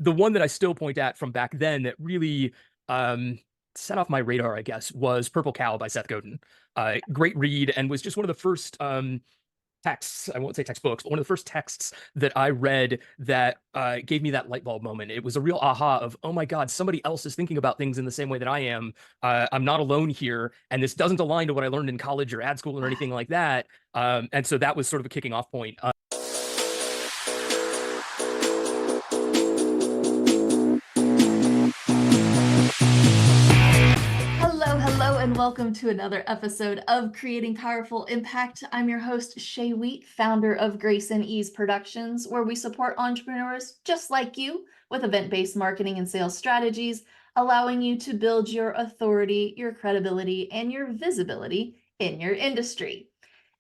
the one that I still point at from back then that really set off my radar, I guess, was Purple Cow by Seth Godin. Great read, and was just one of the first texts, I won't say textbooks, but one of the first texts that I read that gave me that light bulb moment. It was a real aha of, oh my God, somebody else is thinking about things in the same way that I am. I'm not alone here, and this doesn't align to what I learned in college or ad school or anything like that. And so that was sort of a kicking off point. Hello, and welcome to another episode of Creating Powerful Impact. I'm your host, Shay Wheat, founder of Grace and Ease Productions, where we support entrepreneurs just like you with event-based marketing and sales strategies, allowing you to build your authority, your credibility, and your visibility in your industry.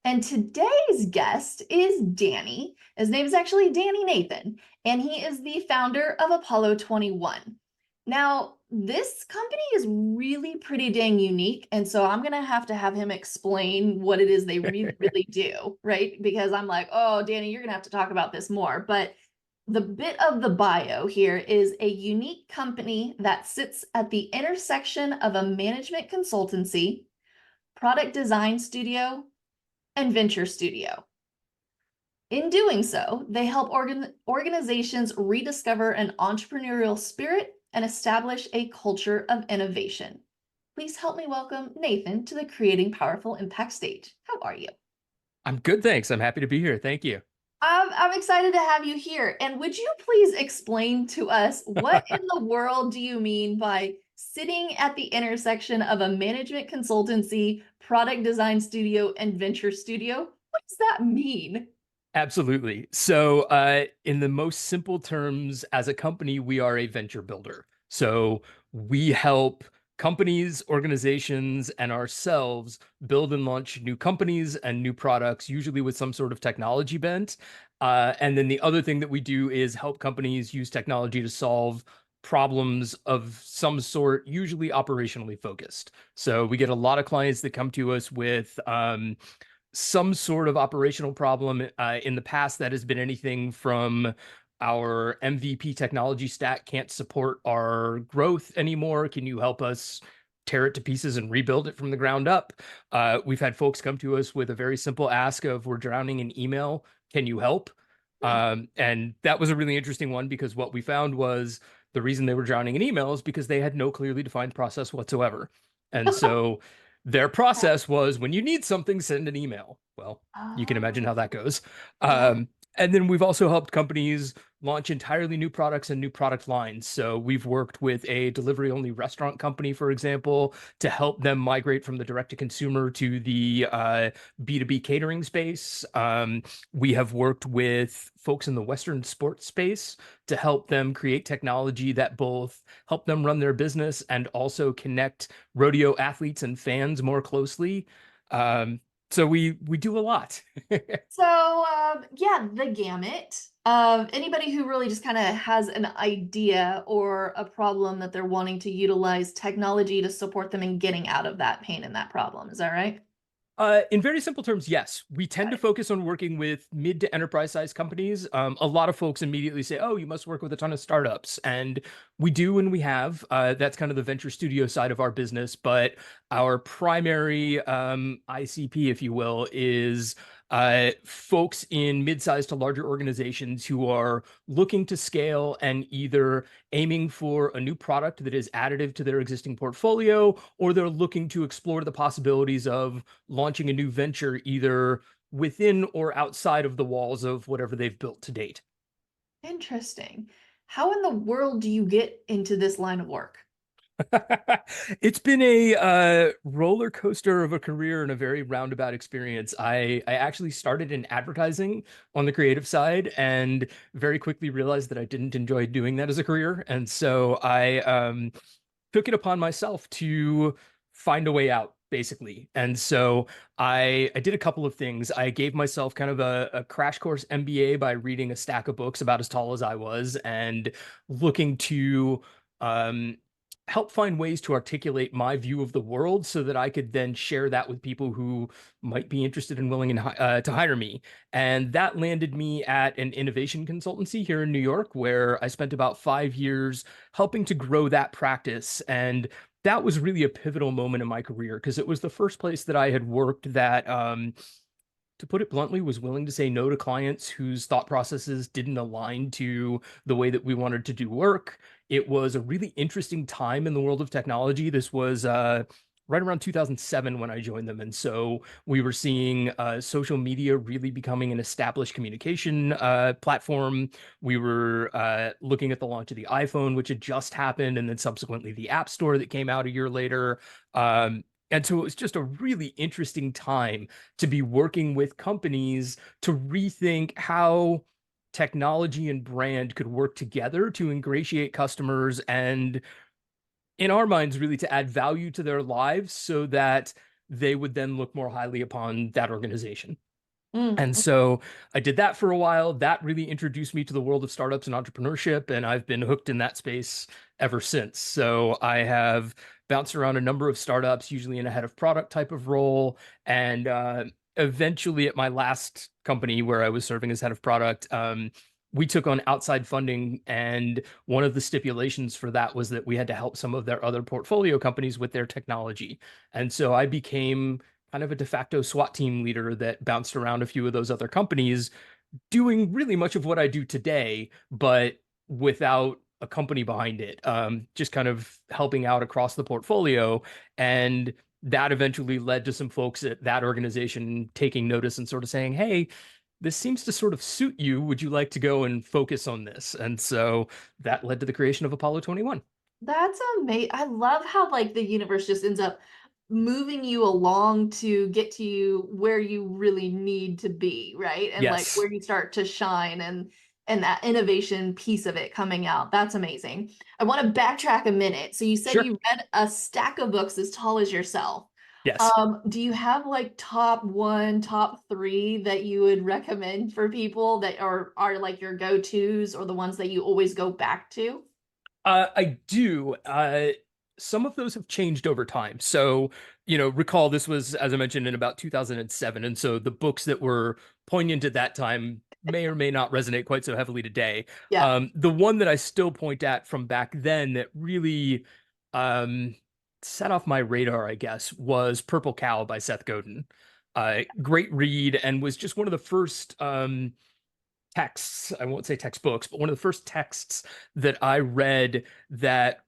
And today's guest is Danny. His name is actually Danny Nathan, and he is the founder of Apollo 21. Now, this company is really pretty dang unique, and so I'm gonna have to have him explain what it is they really do, right? Because I'm like, oh, Danny, you're gonna have to talk about this more. But the bit of the bio here is a unique company that sits at the intersection of a management consultancy, product design studio, and venture studio. In doing so, they help organizations rediscover an entrepreneurial spirit and establish a culture of innovation. Please help me welcome Nathan to the Creating Powerful Impact stage. How are you? I'm good, thanks. I'm happy to be here. Thank you. I'm excited to have you here. And would you please explain to us what in the world do you mean by sitting at the intersection of a management consultancy, product design studio, and venture studio? What does that mean? Absolutely. So, in the most simple terms, as a company, we are a venture builder. So, we help companies, organizations, and ourselves build and launch new companies and new products, usually with some sort of technology bent. And then the other thing that we do is help companies use technology to solve problems of some sort, usually operationally focused. So, we get a lot of clients that come to us with, some sort of operational problem. In the past, that has been anything from our MVP technology stack can't support our growth anymore. Can you help us tear it to pieces and rebuild it from the ground up? We've had folks come to us with a very simple ask of, we're drowning in email. Can you help? And that was a really interesting one, because what we found was the reason they were drowning in email is because they had no clearly defined process whatsoever. And so their process was, when you need something, send an email. Well, you can imagine Oh, how that goes. yeah. And then we've also helped companies launch entirely new products and new product lines. So we've worked with a delivery only restaurant company, for example, to help them migrate from the direct to consumer to the B2B catering space. We have worked with folks in the Western sports space to help them create technology that both help them run their business and also connect rodeo athletes and fans more closely. So we do a lot. So, yeah, the gamut. Anybody who really just kind of has an idea or a problem that they're wanting to utilize technology to support them in getting out of that pain and that problem. Is that right? In very simple terms, yes. We tend Got to it. focus on working with mid to enterprise sized companies. A lot of folks immediately say, oh, you must work with a ton of startups. And we do, and we have. That's kind of the venture studio side of our business. But our primary ICP, if you will, is folks in mid-sized to larger organizations who are looking to scale and either aiming for a new product that is additive to their existing portfolio, or they're looking to explore the possibilities of launching a new venture either within or outside of the walls of whatever they've built to date. Interesting. How in the world do you get into this line of work? It's been a roller coaster of a career and a very roundabout experience. I actually started in advertising on the creative side, and very quickly realized that I didn't enjoy doing that as a career. And so I took it upon myself to find a way out, basically. And so I did a couple of things. I gave myself kind of a crash course MBA by reading a stack of books about as tall as I was, and looking to help find ways to articulate my view of the world so that I could then share that with people who might be interested and willing to hire me. And that landed me at an innovation consultancy here in New York, where I spent about 5 years helping to grow that practice. And that was really a pivotal moment in my career because it was the first place that I had worked that to put it bluntly, was willing to say no to clients whose thought processes didn't align to the way that we wanted to do work. It was a really interesting time in the world of technology. This was right around 2007 when I joined them. And so we were seeing social media really becoming an established communication platform. We were looking at the launch of the iPhone, which had just happened, and then subsequently the App Store that came out a year later. And so it was just a really interesting time to be working with companies to rethink how technology and brand could work together to ingratiate customers and, in our minds, really to add value to their lives so that they would then look more highly upon that organization. Mm, And so I did that for a while. That really introduced me to the world of startups and entrepreneurship, and I've been hooked in that space ever since. So I have bounced around a number of startups, usually in a head of product type of role, and eventually at my last company where I was serving as head of product, we took on outside funding, and one of the stipulations for that was that we had to help some of their other portfolio companies with their technology. And so I became kind of a de facto SWAT team leader that bounced around a few of those other companies, doing really much of what I do today, but without a company behind it, just kind of helping out across the portfolio. And that eventually led to some folks at that organization taking notice and sort of saying, hey, this seems to sort of suit you. Would you like to go and focus on this? And so that led to the creation of Apollo 21. that's amazing. I love how like the universe just ends up moving you along to get to you where you really need to be, right? And like Yes, where you start to shine and that innovation piece of it coming out. That's amazing. I want to backtrack a minute. So you said sure. you read a stack of books as tall as yourself. Yes. Do you have like top one, top three that you would recommend for people that are like your go-tos or the ones that you always go back to? I do. Some of those have changed over time. So, recall this was, as I mentioned, in about 2007. And so the books that were poignant at that time may or may not resonate quite so heavily today. Yeah. The one that I still point at from back then that really um, set off my radar, I guess, was Purple Cow by Seth Godin. Great read, and was just one of the first texts, I won't say textbooks, but one of the first texts that I read that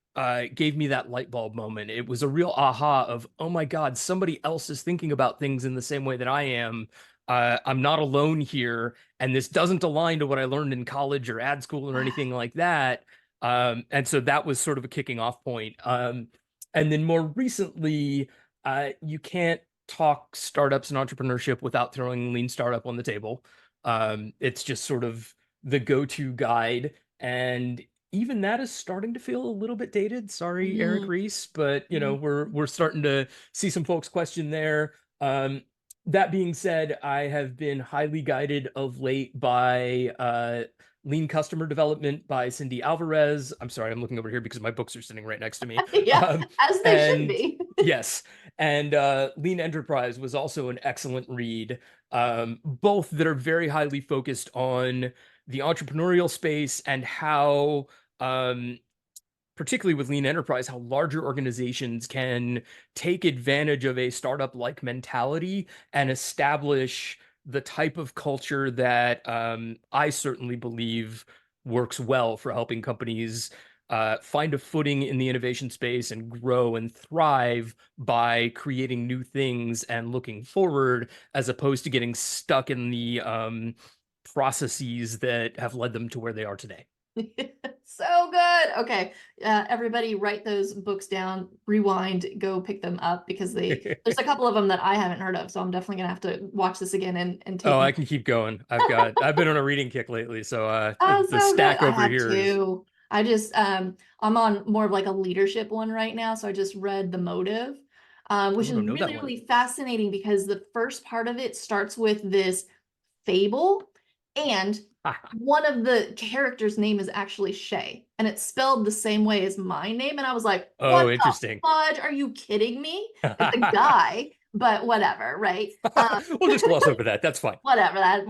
gave me that light bulb moment. It was a real aha of, oh my God, somebody else is thinking about things in the same way that I am. I'm not alone here, and this doesn't align to what I learned in college or ad school or anything like that. And so that was sort of a kicking off point. And then more recently, you can't talk startups and entrepreneurship without throwing Lean Startup on the table. It's just sort of the go-to guide. And even that is starting to feel a little bit dated. Sorry, Eric Mm, Reese, but mm. we're starting to see some folks question there. That being said, I have been highly guided of late by Lean Customer Development by Cindy Alvarez. I'm sorry, I'm looking over here because my books are sitting right next to me. Yeah, as they should And be. yes, and Lean Enterprise was also an excellent read, both that are very highly focused on the entrepreneurial space and how, particularly with Lean Enterprise, how larger organizations can take advantage of a startup like mentality and establish the type of culture that I certainly believe works well for helping companies find a footing in the innovation space and grow and thrive by creating new things and looking forward, as opposed to getting stuck in the processes that have led them to where they are today. So good. Okay. Everybody write those books down, rewind, go pick them up because there's a couple of them that I haven't heard of. So I'm definitely gonna have to watch this again and take Oh, I notes. can keep going. I've been on a reading kick lately, so Oh, the so good. stack I over have here is. two. I just I'm on more of like a leadership one right now. So I just read The Motive, which Oh, I is don't know that really, one. really fascinating because the first part of it starts with this fable. And one of the characters' name is actually Shay, and it's spelled the same way as my name. And I was like, what Oh, the interesting. fudge? Are you kidding me? It's a guy, but whatever, right? We'll just gloss over that. That's fine. Whatever that,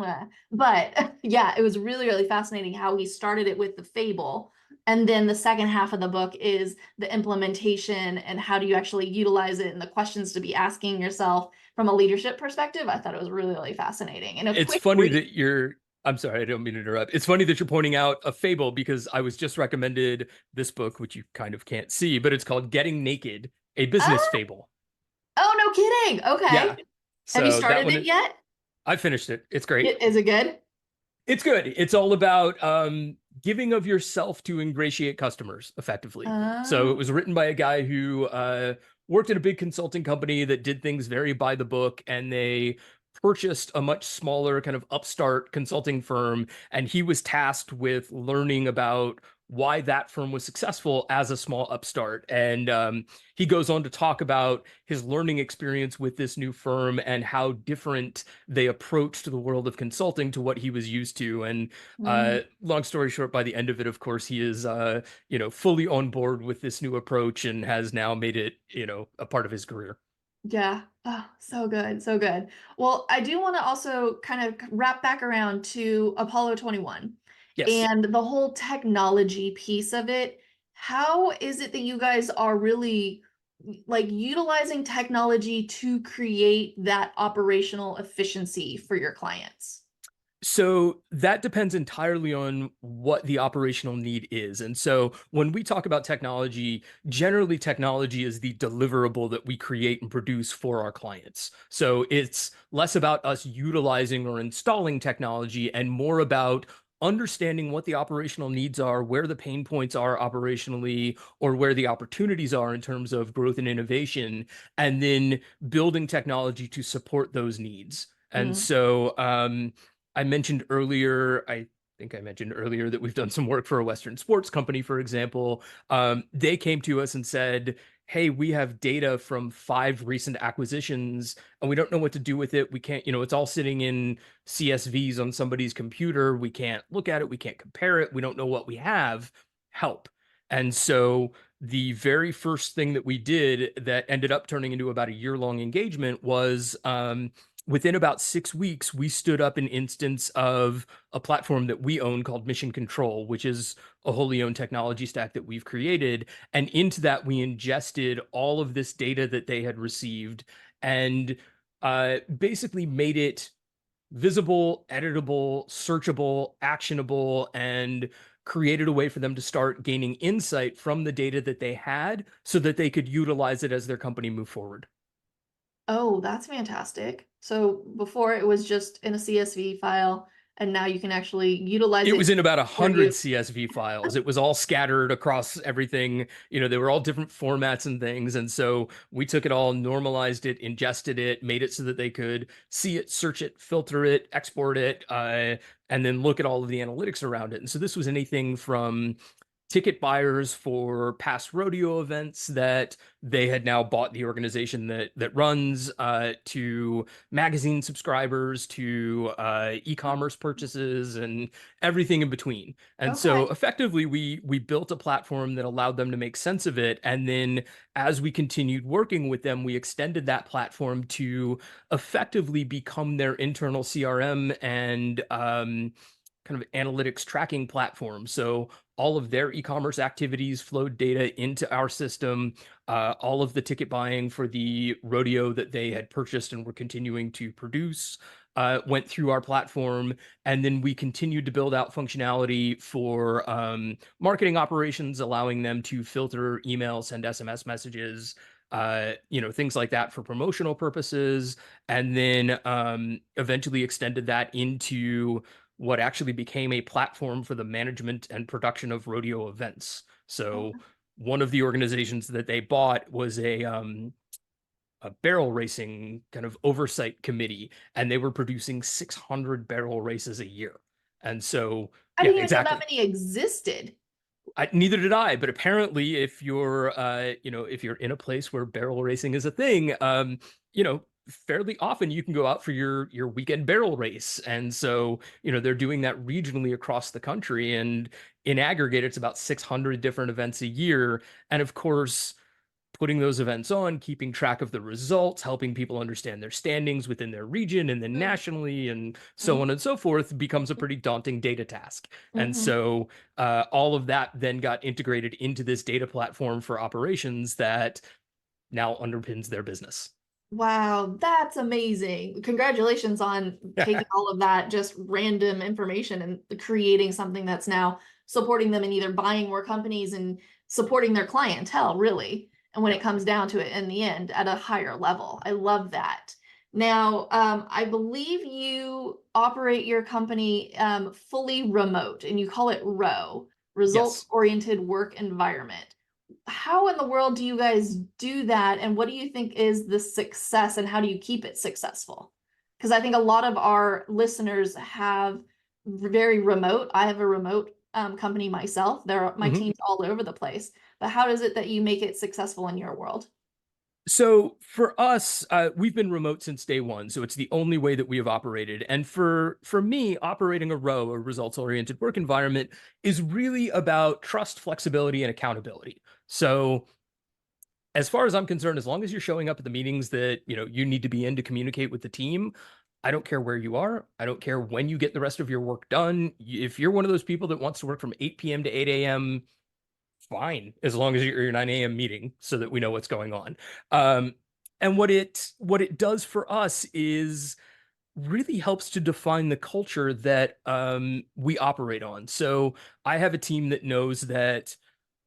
but yeah, it was really, really fascinating how he started it with the fable. And then the second half of the book is the implementation and how do you actually utilize it and the questions to be asking yourself from a leadership perspective. I thought it was really, really fascinating and a It's quick funny read. that you're, I'm sorry, I don't mean to interrupt. It's funny that you're pointing out a fable because I was just recommended this book, which you kind of can't see, but it's called Getting Naked, a business Oh, fable. oh, no kidding. Yeah. Okay. Have you So that started one, it yet? I finished it. It's great. Is it good? It's good. It's all about giving of yourself to ingratiate customers effectively. So it Oh, was written by a guy who worked at a big consulting company that did things very by the book, and they purchased a much smaller kind of upstart consulting firm. And he was tasked with learning about why that firm was successful as a small upstart. And he goes on to talk about his learning experience with this new firm and how different they approached the world of consulting to what he was used to. And mm, long story short, by the end of it, of course, he is fully on board with this new approach and has now made it a part of his career. yeah. Oh, so good. So good. Well, I do want to also kind of wrap back around to Apollo 21 Yes. and the whole technology piece of it. How is it that you guys are really like utilizing technology to create that operational efficiency for your clients? So that depends entirely on what the operational need is. And so when we talk about technology, generally technology is the deliverable that we create and produce for our clients. So it's less about us utilizing or installing technology and more about understanding what the operational needs are, where the pain points are operationally, or where the opportunities are in terms of growth and innovation, and then building technology to support those needs. And Mm. so, I mentioned earlier, I think I mentioned earlier that we've done some work for a Western sports company, for example. They came to us and said, hey, we have data from 5 recent acquisitions and we don't know what to do with it. We can't, it's all sitting in CSVs on somebody's computer. We can't look at it. We can't compare it. We don't know what we have. Help. And so the very first thing that we did that ended up turning into about a year-long engagement was within about 6 weeks, we stood up an instance of a platform that we own called Mission Control, which is a wholly owned technology stack that we've created. And into that, we ingested all of this data that they had received and basically made it visible, editable, searchable, actionable, and created a way for them to start gaining insight from the data that they had so that they could utilize it as their company moved forward. Oh, that's fantastic. So before it was just in a CSV file, and now you can actually utilize It it was in about a for hundred you. CSV files. It was all scattered across everything. They were all different formats and things. And so we took it all, normalized it, ingested it, made it so that they could see it, search it, filter it, export it, and then look at all of the analytics around it. And so this was anything from ticket buyers for past rodeo events that they had now bought the organization that runs, to magazine subscribers, to e-commerce purchases, and everything in between. And so Okay. effectively we built a platform that allowed them to make sense of it. And then as we continued working with them, we extended that platform to effectively become their internal CRM and kind of analytics tracking platform. So all of their e-commerce activities flowed data into our system. All of the ticket buying for the rodeo that they had purchased and were continuing to produce went through our platform. And then we continued to build out functionality for marketing operations, allowing them to filter emails, send SMS messages, things like that for promotional purposes. And then eventually extended that into what actually became a platform for the management and production of rodeo events. Oh, So one of the organizations that they bought was a barrel racing kind of oversight committee, and they were producing 600 barrel races a year. And so, I yeah, didn't even know that exactly. many existed. Neither did I, but apparently, if you're in a place where barrel racing is a thing, fairly often you can go out for your weekend barrel race. And so, they're doing that regionally across the country. And in aggregate, it's about 600 different events a year. And of course, putting those events on, keeping track of the results, helping people understand their standings within their region and then nationally, and so on and so forth, becomes a pretty daunting data task. And Mm-hmm. so all of that then got integrated into this data platform for operations that now underpins their business. Wow, that's amazing. Congratulations on Yeah. taking all of that just random information and creating something that's now supporting them in either buying more companies and supporting their clientele, really. And when Yeah. it comes down to it in the end at a higher level. I love that. Now, I believe you operate your company fully remote and you call it ROW, Yes. results-oriented work environment. How in the world do you guys do that? And what do you think is the success and how do you keep it successful? Because I think a lot of our listeners have very remote. I have a remote company myself. My Mhm. team's all over the place. But how is it that you make it successful in your world? So for us, we've been remote since day one, so it's the only way that we have operated. And for me, operating a row, a results-oriented work environment, is really about trust, flexibility, and accountability. So as far as I'm concerned, as long as you're showing up at the meetings that you need to be in to communicate with the team, I don't care where you are. I don't care when you get the rest of your work done. If you're one of those people that wants to work from 8 p.m. to 8 a.m., fine, as long as you're your 9 a.m. meeting so that we know what's going on. Um, and what it does for us is really helps to define the culture that we operate on. So I have a team that knows that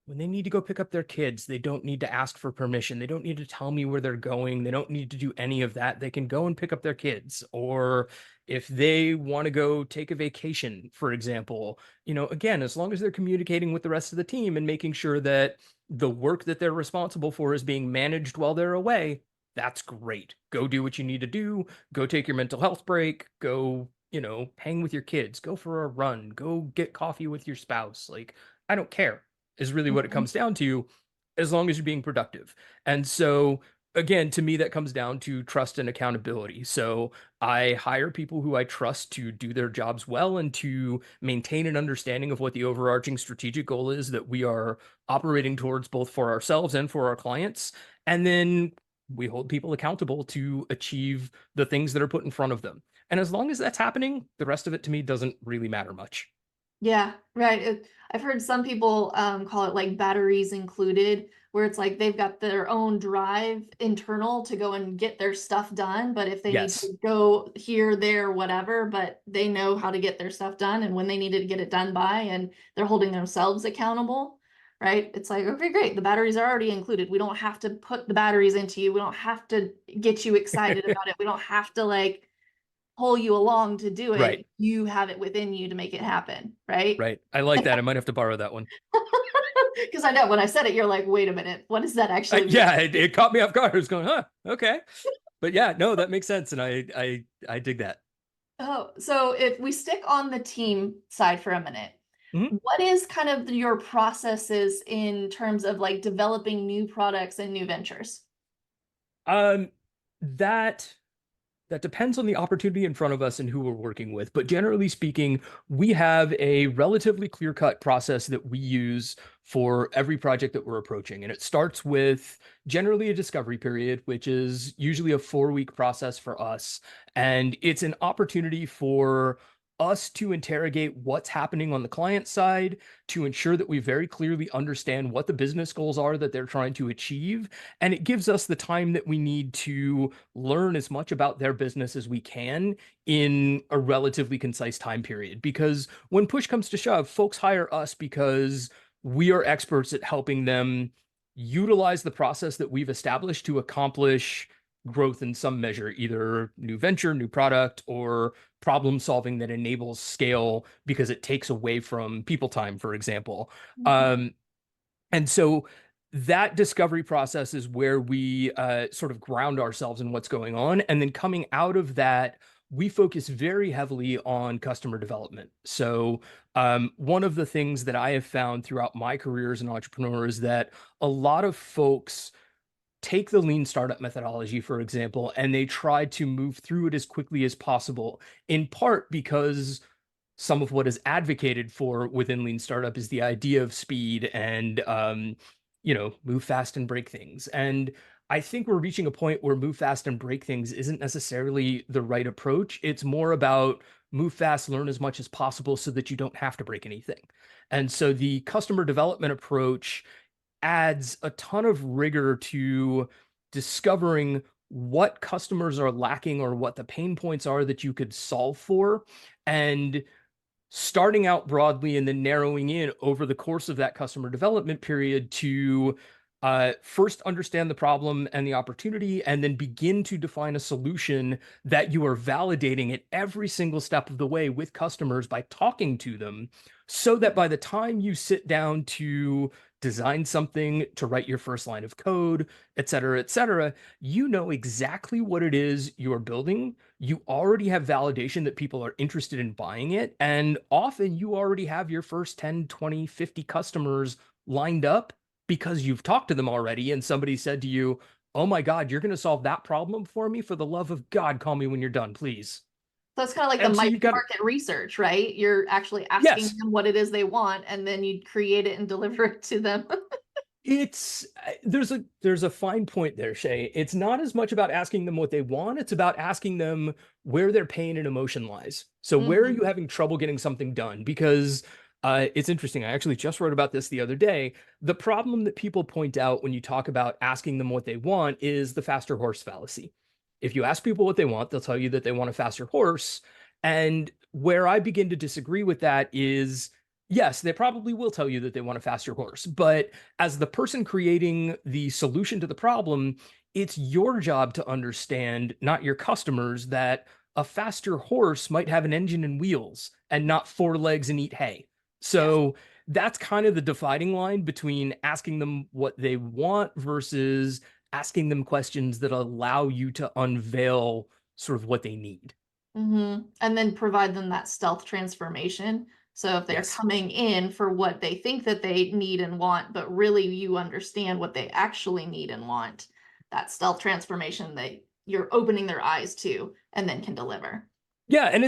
when they need to go pick up their kids, they don't need to ask for permission. They don't need to tell me where they're going. They don't need to do any of that. They can go and pick up their kids. Or if they want to go take a vacation, for example, again, as long as they're communicating with the rest of the team and making sure that the work that they're responsible for is being managed while they're away, that's great. Go do what you need to do. Go take your mental health break. Go, hang with your kids. Go for a run. Go get coffee with your spouse. Like, I don't care is really what it Mhm. comes down to, as long as you're being productive. And so, again, to me, that comes down to trust and accountability. So I hire people who I trust to do their jobs well and to maintain an understanding of what the overarching strategic goal is that we are operating towards, both for ourselves and for our clients. And then we hold people accountable to achieve the things that are put in front of them. And as long as that's happening, the rest of it to me doesn't really matter much. Yeah, right. I've heard some people call it like batteries included, where it's like they've got their own drive internal to go and get their stuff done. But if they need Yes. to go here, there, whatever, but they know how to get their stuff done and when they needed to get it done by, and they're holding themselves accountable, right? It's like, okay, great. The batteries are already included. We don't have to put the batteries into you. We don't have to get you excited about it. We don't have to like pull you along to do Right. it. You have it within you to make it happen, right? Right. I like that. I might have to borrow that one. Because I know when I said it, you're like, wait a minute, what does that actually mean? Yeah, it caught me off guard. I was going, huh, okay. But yeah, no, that makes sense. And I dig that. Oh, so if we stick on the team side for a minute, Mhm. what is kind of your processes in terms of like developing new products and new ventures? Um, that That depends on the opportunity in front of us and who we're working with. But generally speaking, we have a relatively clear-cut process that we use for every project that we're approaching. And it starts with generally a discovery period, which is usually a 4-week process for us. And it's an opportunity for us to interrogate what's happening on the client side to ensure that we very clearly understand what the business goals are that they're trying to achieve. And it gives us the time that we need to learn as much about their business as we can in a relatively concise time period. Because when push comes to shove, folks hire us because we are experts at helping them utilize the process that we've established to accomplish growth in some measure, either new venture, new product, or problem solving that enables scale because it takes away from people time, for example. Mhm. Um, and so that discovery process is where we sort of ground ourselves in what's going on. And then coming out of that, we focus very heavily on customer development. So, one of the things that I have found throughout my career as an entrepreneur is that a lot of folks take the lean startup methodology, for example, and they try to move through it as quickly as possible, in part because some of what is advocated for within lean startup is the idea of speed and move fast and break things. And I think we're reaching a point where move fast and break things isn't necessarily the right approach. It's more about move fast, learn as much as possible so that you don't have to break anything. And so the customer development approach adds a ton of rigor to discovering what customers are lacking or what the pain points are that you could solve for, and starting out broadly and then narrowing in over the course of that customer development period to first understand the problem and the opportunity, and then begin to define a solution that you are validating at every single step of the way with customers by talking to them, so that by the time you sit down to design something, to write your first line of code, et cetera, you know exactly what it is you're building. You already have validation that people are interested in buying it. And often you already have your first 10, 20, 50 customers lined up because you've talked to them already. And somebody said to you, "Oh my God, you're going to solve that problem for me? For the love of God, call me when you're done, please." So it's kind of like the And so you've got, market research, right? You're actually asking yes, them what it is they want, and then you create it and deliver it to them. it's there's a fine point there, Shay. It's not as much about asking them what they want, it's about asking them where their pain and emotion lies. So where are Hmm. you having trouble getting something done? Because it's interesting. I actually just wrote about this the other day. The problem that people point out when you talk about asking them what they want is the faster horse fallacy. If you ask people what they want, they'll tell you that they want a faster horse. And where I begin to disagree with that is, yes, they probably will tell you that they want a faster horse, but as the person creating the solution to the problem, it's your job to understand, not your customers, that a faster horse might have an engine and wheels and not four legs and eat hay. Yes. So that's kind of the dividing line between asking them what they want versus asking them questions that allow you to unveil sort of what they need. And then provide them that stealth transformation. So if they're Yes. coming in for what they think that they need and want, but really you understand what they actually need and want, that stealth transformation that you're opening their eyes to and then can deliver. Yeah, and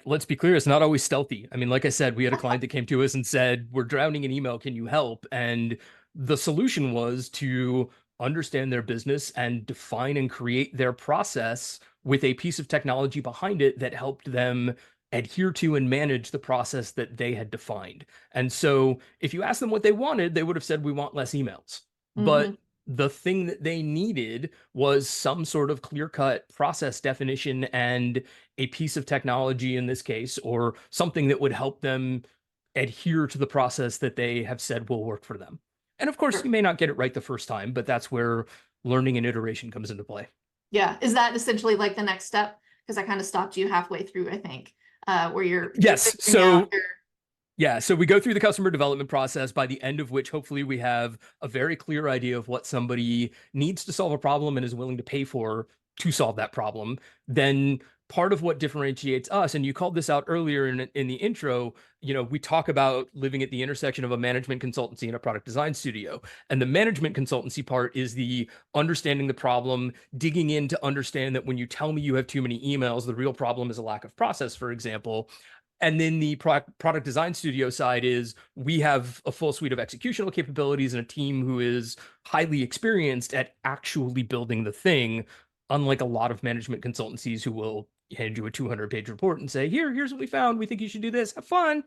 let's be clear, it's not always stealthy. I mean, like I said, we had a client that came to us and said, "We're drowning in email. Can you help?" And the solution was to understand their business and define and create their process with a piece of technology behind it that helped them adhere to and manage the process that they had defined. And so, if you ask them what they wanted, they would have said, "We want less emails." But Hmm. the thing that they needed was some sort of clear-cut process definition and a piece of technology in this case, or something that would help them adhere to the process that they have said will work for them. And of course, you Sure. may not get it right the first time, but that's where learning and iteration comes into play. Yeah. Is that essentially like the next step? Because I kind of stopped you halfway through, I think, where you're Yes. figuring out So your. yeah, so we go through the customer development process, by the end of which hopefully we have a very clear idea of what somebody needs to solve a problem and is willing to pay for to solve that problem. Then part of what differentiates us, and you called this out earlier in the intro, we talk about living at the intersection of a management consultancy and a product design studio. And the management consultancy part is the understanding the problem, digging in to understand that when you tell me you have too many emails, the real problem is a lack of process, for example. And then the product design studio side is we have a full suite of executional capabilities and a team who is highly experienced at actually building the thing, unlike a lot of management consultancies who will hand you a 200-page report and say, here's what we found. We think you should do this. Have fun.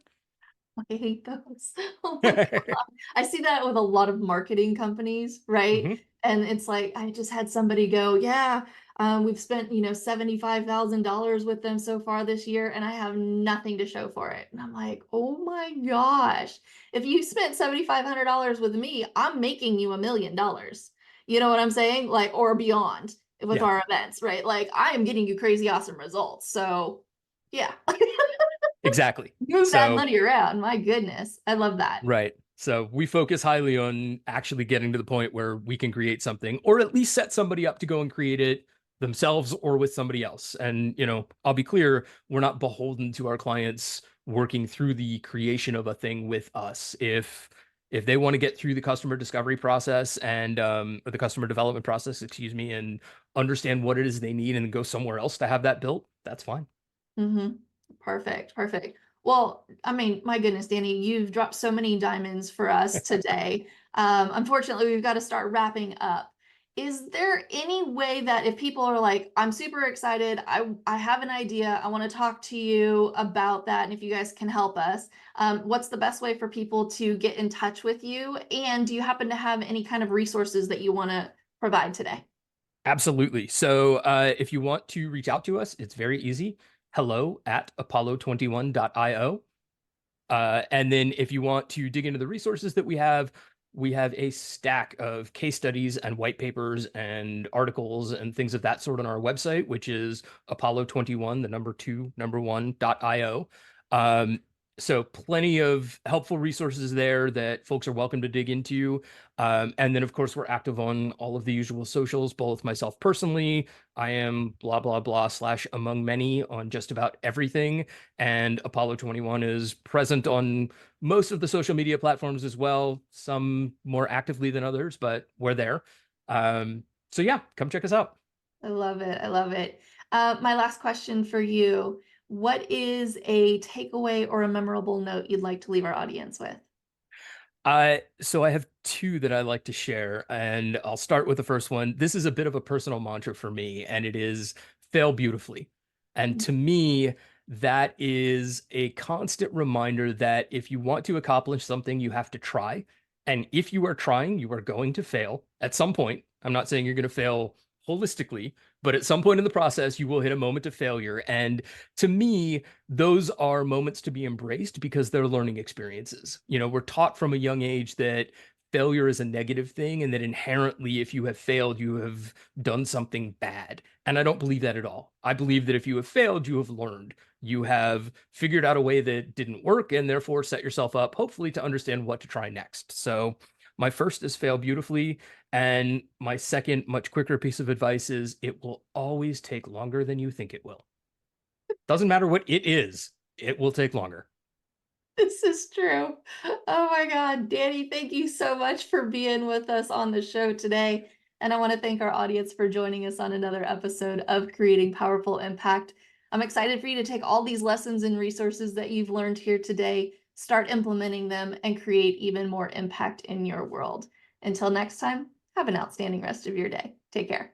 I hate those. Oh my God. I see that with a lot of marketing companies, right? Hmm. And it's like, I just had somebody go, yeah, we've spent, $75,000 with them so far this year, and I have nothing to show for it. And I'm like, oh my gosh, if you spent $7,500 with me, I'm making you $1 million. You know what I'm saying? Like, or beyond with Yeah, our events, right? Like, I am getting you crazy awesome results. So, yeah. exactly. Move that So, money around. My goodness. I love that. right. So we focus highly on actually getting to the point where we can create something, or at least set somebody up to go and create it themselves or with somebody else. And, I'll be clear, we're not beholden to our clients working through the creation of a thing with us. If If they want to get through the customer discovery process and or the customer development process, excuse me, and understand what it is they need and go somewhere else to have that built, that's fine. Mm-hmm. Perfect. Perfect. Well, I mean, my goodness, Danny, you've dropped so many diamonds for us today. Unfortunately, we've got to start wrapping up. Is there any way that if people are like, I'm super excited, I have an idea, I want to talk to you about that, and if you guys can help us, what's the best way for people to get in touch with you? And do you happen to have any kind of resources that you want to provide today? Absolutely. So if you want to reach out to us, it's very easy. Hello at apollo21.io. And then if you want to dig into the resources that we have a stack of case studies and white papers and articles and things of that sort on our website, which is apollo21, the number 2, number 1.io. So plenty of helpful resources there that folks are welcome to dig into. And then, of course, we're active on all of the usual socials, both myself personally. I am blah, blah, blah / among many on just about everything. And Apollo 21 is present on most of the social media platforms as well, some more actively than others, but we're there. So yeah, come check us out. I love it. I love it. My last question for you. What is a takeaway or a memorable note you'd like to leave our audience with? So I have two that I like to share, and I'll start with the first one. This is a bit of a personal mantra for me, and it is fail beautifully. And to me, that is a constant reminder that if you want to accomplish something, you have to try. And if you are trying, you are going to fail at some point. I'm not saying you're going to fail holistically, but at some point in the process, you will hit a moment of failure. And to me, those are moments to be embraced because they're learning experiences. You know, we're taught from a young age that failure is a negative thing and that inherently, if you have failed, you have done something bad. And I don't believe that at all. I believe that if you have failed, you have learned. You have figured out a way that didn't work and therefore set yourself up, hopefully, to understand what to try next. So my first is fail beautifully. And my second, much quicker piece of advice is it will always take longer than you think it will. Doesn't matter what it is, it will take longer. This is true. Oh my God, Danny, thank you so much for being with us on the show today. And I want to thank our audience for joining us on another episode of Creating Powerful Impact. I'm excited for you to take all these lessons and resources that you've learned here today, start implementing them, and create even more impact in your world. Until next time, have an outstanding rest of your day. Take care.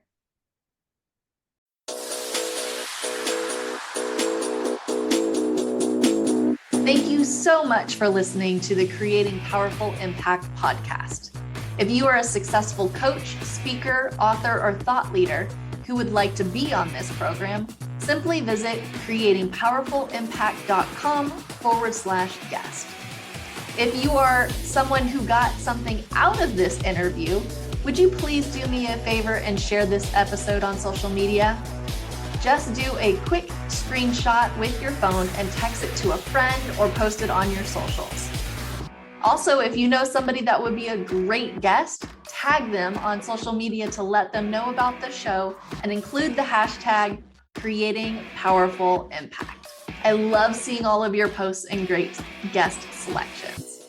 Thank you so much for listening to the Creating Powerful Impact podcast. If you are a successful coach, speaker, author, or thought leader who would like to be on this program, simply visit creatingpowerfulimpact.com/guest. If you are someone who got something out of this interview, would you please do me a favor and share this episode on social media? Just do a quick screenshot with your phone and text it to a friend or post it on your socials. Also, if you know somebody that would be a great guest, tag them on social media to let them know about the show and include the hashtag Creating Powerful Impact. I love seeing all of your posts and great guest selections.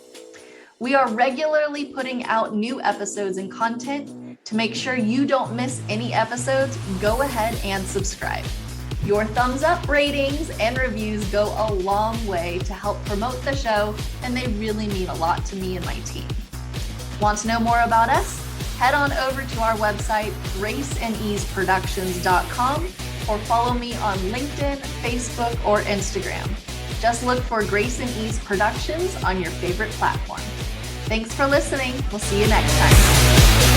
We are regularly putting out new episodes and content. To make sure you don't miss any episodes, go ahead and subscribe. Your thumbs up, ratings, and reviews go a long way to help promote the show, and they really mean a lot to me and my team. Want to know more about us? Head on over to our website, graceandeaseproductions.com, or follow me on LinkedIn, Facebook, or Instagram. Just look for Grace and Ease Productions on your favorite platform. Thanks for listening. We'll see you next time.